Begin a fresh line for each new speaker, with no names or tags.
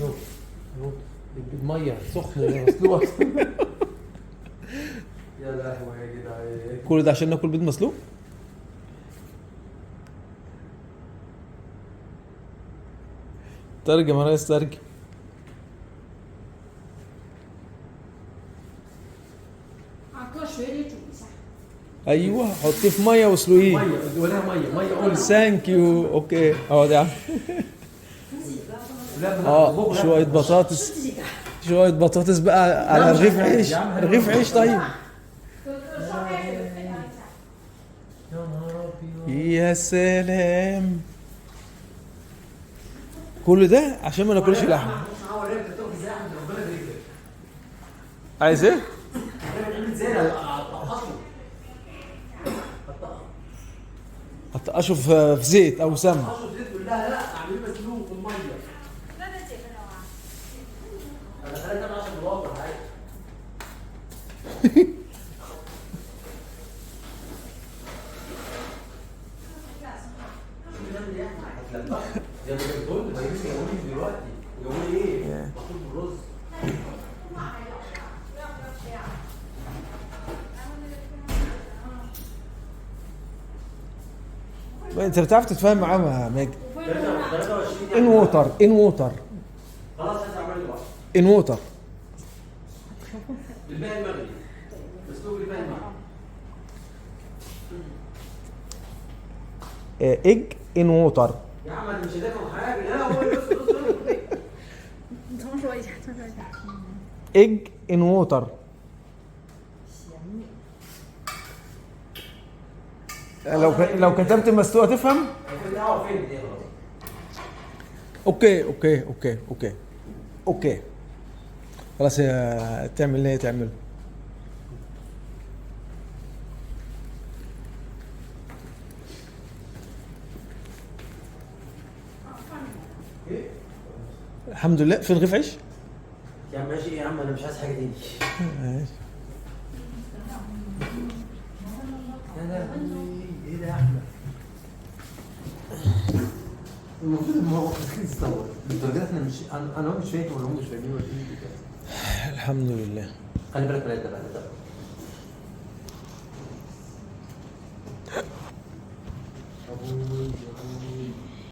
شوف المية سخنة مسلوقة. يا لهوي يا جدعان،
كل ده عشان ناكل بيض مسلوق؟ ترجم يا ريس ترجم. ايوه حطيه في ميه واسلقيه.
مية ولا مية قول
ثانك يو. اوكي اهو ده. شويه بطاطس، شويه بطاطس بقى على رغيف عيش، رغيف عيش. طيب
يا نهار ابيض.
يا سلام، كل ده عشان ما ناكلش لحمه. عايز ايه؟ هتقشوا في زيت او سمن.
لا اعمليه مسلوق في الميه. انا خليت انا 10 دولار عادي. يا دكتور ما يجيش يقولي دلوقتي يقولي ايه؟ مطلوب بالرز.
انت بتعرف تتفاهم معاه يا ماجد؟
23
ان ووتر، ان ووتر،
خلاص هسه عملي بقى.
ان ووتر.
الباقي المغربي اسلوب الباقي المغربي.
ايج ان ووتر.
يا عم انا مش هدافع حاجه. لا هو يصل.
ايج ان ووتر. لو كتبت مسلوقه تفهم. اوكي خلاص تعمل اللي هي تعمله. الحمد لله. في رغيف عيش
يا عم ماشي يا عم انا مش عايز حاجه تاني.
ماشي.
يا لهوي ايه ده يا احمد؟ المفروض الموقف يتصور. الدرجات احنا مش انا مش فاهم ولا هم مش فاهمين ولا ايه.
الحمد لله.
خلي بالك من ده بقى.